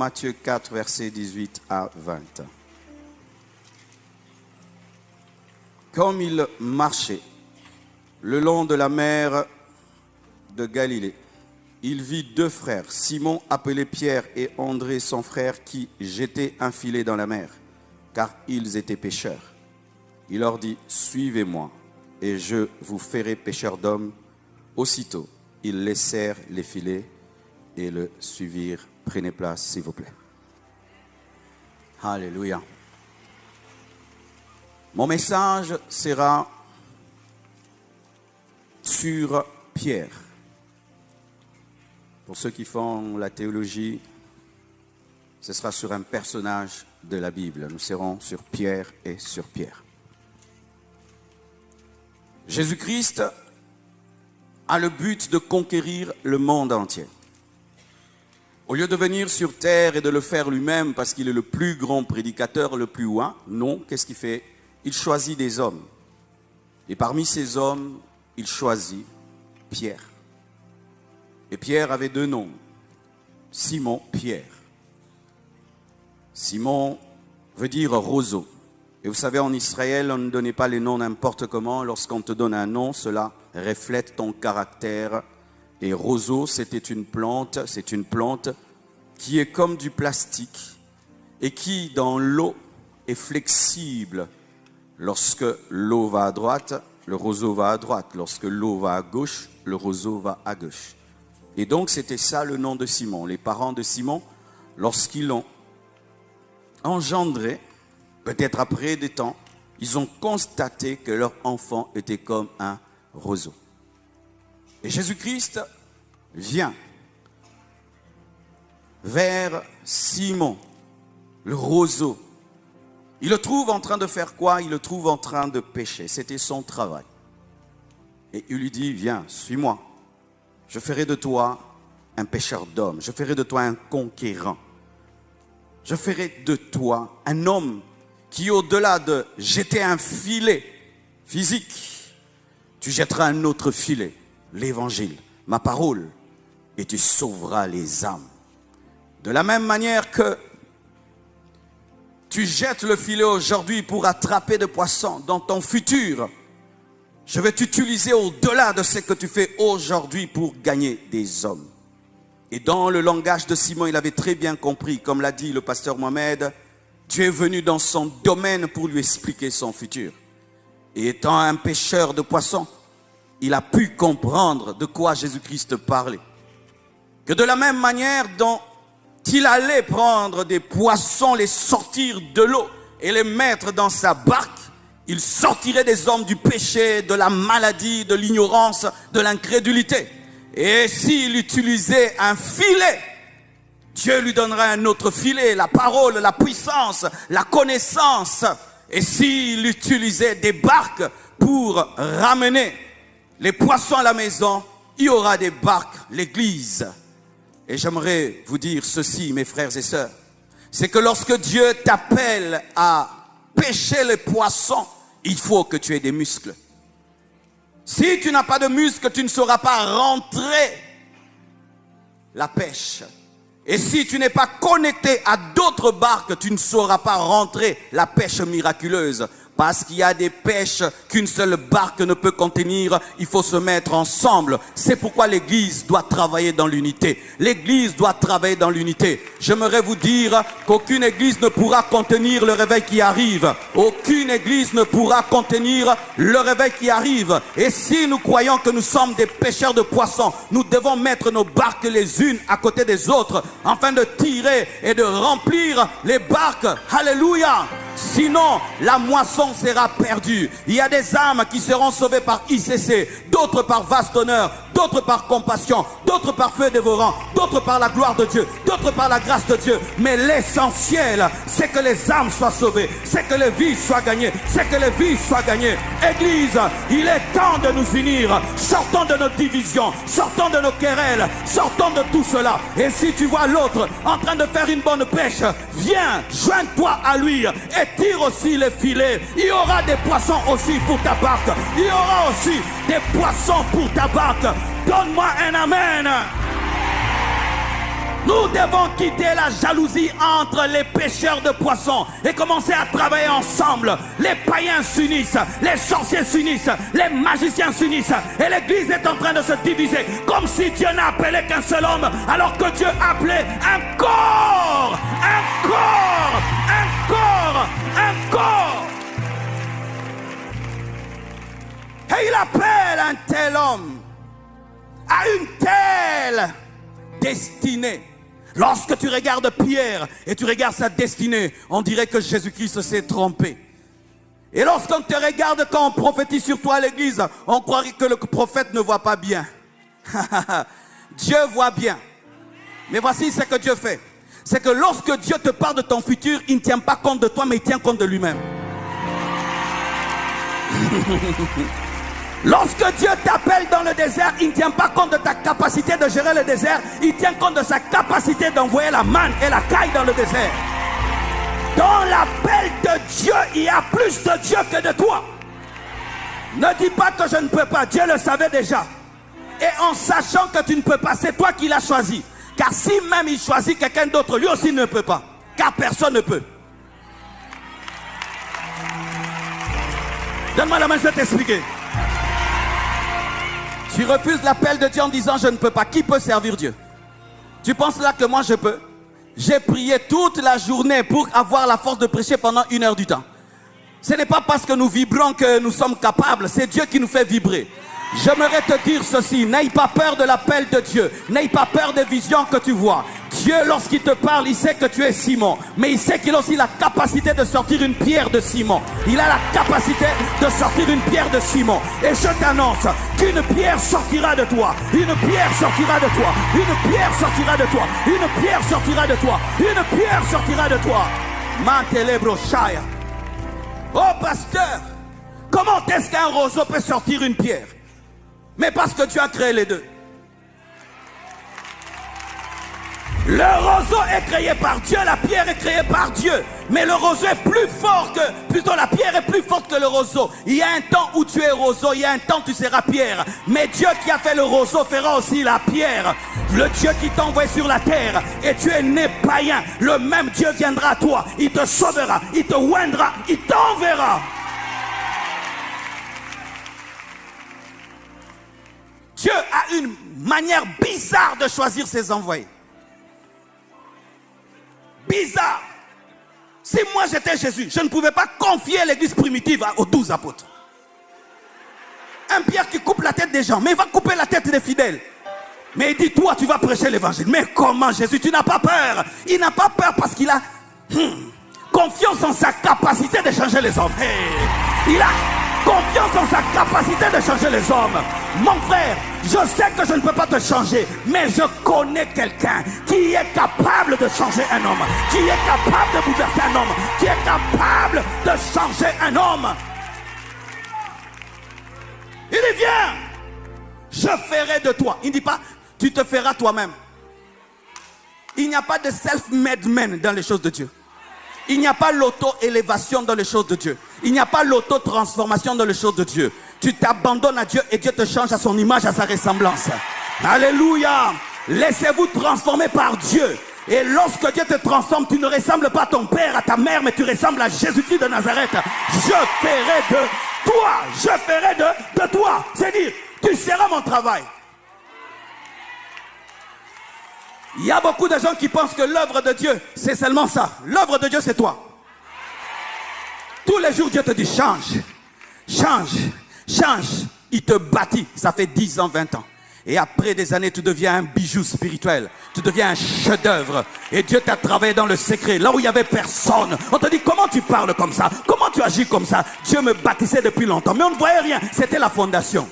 Matthieu 4, versets 18 à 20. Comme il marchait le long de la mer de Galilée, il vit deux frères, Simon appelé Pierre et André son frère, qui jetaient un filet dans la mer, car ils étaient pêcheurs. Il leur dit, « Suivez-moi, et je vous ferai pêcheurs d'hommes. » Aussitôt, ils laissèrent les filets et le suivirent. Prenez place, s'il vous plaît. Alléluia. Mon message sera sur Pierre. Pour ceux qui font la théologie, ce sera sur un personnage de la Bible. Nous serons sur Pierre et sur Pierre. Jésus-Christ a le but de conquérir le monde entier. Au lieu de venir sur terre et de le faire lui-même parce qu'il est le plus grand prédicateur, le plus loin, non, qu'est-ce qu'il fait? Il choisit des hommes. Et parmi ces hommes, il choisit Pierre. Et Pierre avait deux noms, Simon, Pierre. Simon veut dire roseau. Et vous savez, en Israël, on ne donnait pas les noms n'importe comment. Lorsqu'on te donne un nom, cela reflète ton caractère. Et roseau, c'est une plante qui est comme du plastique et qui, dans l'eau, est flexible. Lorsque l'eau va à droite, le roseau va à droite. Lorsque l'eau va à gauche, le roseau va à gauche. Et donc, c'était ça le nom de Simon. Les parents de Simon, lorsqu'ils l'ont engendré, peut-être après des temps, ils ont constaté que leur enfant était comme un roseau. Et Jésus-Christ vient vers Simon, le roseau. Il le trouve en train de faire quoi? Il le trouve en train de pêcher. C'était son travail. Et il lui dit, viens, suis-moi. Je ferai de toi un pêcheur d'hommes. Je ferai de toi un conquérant. Je ferai de toi un homme qui, au-delà de jeter un filet physique, tu jetteras un autre filet, l'évangile, ma parole, et tu sauveras les âmes. De la même manière que tu jettes le filet aujourd'hui pour attraper des poissons, dans ton futur, je vais t'utiliser au-delà de ce que tu fais aujourd'hui pour gagner des hommes. Et dans le langage de Simon, il avait très bien compris, comme l'a dit le pasteur Mohamed, Dieu est venu dans son domaine pour lui expliquer son futur. Et étant un pêcheur de poissons, il a pu comprendre de quoi Jésus-Christ parlait. Que de la même manière dont il allait prendre des poissons, les sortir de l'eau et les mettre dans sa barque, il sortirait des hommes du péché, de la maladie, de l'ignorance, de l'incrédulité. Et s'il utilisait un filet, Dieu lui donnerait un autre filet, la parole, la puissance, la connaissance. Et s'il utilisait des barques pour ramener les poissons à la maison, il y aura des barques, l'église. Et j'aimerais vous dire ceci, mes frères et sœurs, c'est que lorsque Dieu t'appelle à pêcher les poissons, il faut que tu aies des muscles. Si tu n'as pas de muscles, tu ne sauras pas rentrer la pêche. Et si tu n'es pas connecté à d'autres barques, tu ne sauras pas rentrer la pêche miraculeuse. Parce qu'il y a des pêches qu'une seule barque ne peut contenir, il faut se mettre ensemble. C'est pourquoi l'église doit travailler dans l'unité. L'église doit travailler dans l'unité. J'aimerais vous dire qu'aucune église ne pourra contenir le réveil qui arrive. Aucune église ne pourra contenir le réveil qui arrive. Et si nous croyons que nous sommes des pêcheurs de poissons, nous devons mettre nos barques les unes à côté des autres afin de tirer et de remplir les barques. Alléluia! Sinon, la moisson sera perdue. Il y a des âmes qui seront sauvées par ICC, d'autres par vaste honneur, d'autres par compassion, d'autres par feu dévorant, d'autres par la gloire de Dieu, d'autres par la grâce de Dieu. Mais l'essentiel, c'est que les âmes soient sauvées, c'est que les vies soient gagnées, c'est que les vies soient gagnées. Église, il est temps de nous unir. Sortons de nos divisions, sortons de nos querelles, sortons de tout cela. Et si tu vois l'autre en train de faire une bonne pêche, viens, joins-toi à lui et tire aussi les filets. Il y aura des poissons aussi pour ta barque. Il y aura aussi des poissons pour ta barque. Donne-moi un amen. Nous devons quitter la jalousie entre les pêcheurs de poissons et commencer à travailler ensemble. Les païens s'unissent, les sorciers s'unissent, les magiciens s'unissent et l'église est en train de se diviser comme si Dieu n'a appelé qu'un seul homme alors que Dieu appelait un corps, un corps, un corps, un corps. Et il appelle un tel homme à une telle destinée. Lorsque tu regardes Pierre et tu regardes sa destinée, on dirait que Jésus-Christ s'est trompé. Et lorsqu'on te regarde, quand on prophétise sur toi à l'église, on croirait que le prophète ne voit pas bien. Dieu voit bien. Mais voici ce que Dieu fait. C'est que lorsque Dieu te parle de ton futur, il ne tient pas compte de toi, mais il tient compte de lui-même. Lorsque Dieu t'appelle dans le désert, il ne tient pas compte de ta capacité de gérer le désert. Il tient compte de sa capacité d'envoyer la manne et la caille dans le désert. Dans l'appel de Dieu, il y a plus de Dieu que de toi. Ne dis pas que je ne peux pas. Dieu le savait déjà. Et en sachant que tu ne peux pas, c'est toi qui l'as choisi. Car si même il choisit quelqu'un d'autre, lui aussi ne peut pas. Car personne ne peut. Donne-moi la main, je vais t'expliquer. Tu refuses l'appel de Dieu en disant je ne peux pas. Qui peut servir Dieu? Tu penses là que moi je peux? J'ai prié toute la journée pour avoir la force de prêcher pendant 1 heure du temps. Ce n'est pas parce que nous vibrons que nous sommes capables. C'est Dieu qui nous fait vibrer. J'aimerais te dire ceci. N'aie pas peur de l'appel de Dieu. N'aie pas peur des visions que tu vois. Dieu, lorsqu'il te parle, il sait que tu es Simon. Mais il sait qu'il a aussi la capacité de sortir une pierre de Simon. Il a la capacité de sortir une pierre de Simon. Et je t'annonce qu'une pierre sortira de toi. Une pierre sortira de toi. Une pierre sortira de toi. Une pierre sortira de toi. Une pierre sortira de toi. Mantelebro Shaya. Oh pasteur, comment est-ce qu'un roseau peut sortir une pierre? Mais parce que tu as créé les deux. Le roseau est créé par Dieu, la pierre est créée par Dieu. Mais le roseau est plus fort que, plutôt la pierre est plus forte que le roseau. Il y a un temps où tu es roseau, il y a un temps où tu seras pierre. Mais Dieu qui a fait le roseau fera aussi la pierre. Le Dieu qui t'a envoyé sur la terre et tu es né païen, le même Dieu viendra à toi. Il te sauvera, il te oindra, il t'enverra. Dieu a une manière bizarre de choisir ses envoyés. Bizarre. Si moi j'étais Jésus, je ne pouvais pas confier l'église primitive aux 12 apôtres. Un Pierre qui coupe la tête des gens, mais il va couper la tête des fidèles. Mais il dit, toi tu vas prêcher l'évangile. Mais comment Jésus, tu n'as pas peur? Il n'a pas peur parce qu'il a confiance en sa capacité de changer les hommes. Il a confiance en sa capacité de changer les hommes. Mon frère, je sais que je ne peux pas te changer, mais je connais quelqu'un qui est capable de changer un homme, qui est capable de bouleverser un homme, qui est capable de changer un homme. Il dit, viens, je ferai de toi. Il ne dit pas, tu te feras toi-même. Il n'y a pas de self-made man dans les choses de Dieu. Il n'y a pas l'auto-élévation dans les choses de Dieu. Il n'y a pas l'auto-transformation dans les choses de Dieu. Tu t'abandonnes à Dieu et Dieu te change à son image, à sa ressemblance. Alléluia. Laissez-vous transformer par Dieu. Et lorsque Dieu te transforme, tu ne ressembles pas à ton père, à ta mère, mais tu ressembles à Jésus-Christ de Nazareth. Je ferai de toi. Je ferai de toi. C'est-à-dire, tu seras mon travail. Il y a beaucoup de gens qui pensent que l'œuvre de Dieu, c'est seulement ça. L'œuvre de Dieu, c'est toi. Tous les jours, Dieu te dit, change, change, change. Il te bâtit. Ça fait 10 ans, 20 ans. Et après des années, tu deviens un bijou spirituel. Tu deviens un chef-d'œuvre. Et Dieu t'a travaillé dans le secret, là où il n'y avait personne. On te dit, comment tu parles comme ça? Comment tu agis comme ça? Dieu me bâtissait depuis longtemps. Mais on ne voyait rien. C'était la fondation.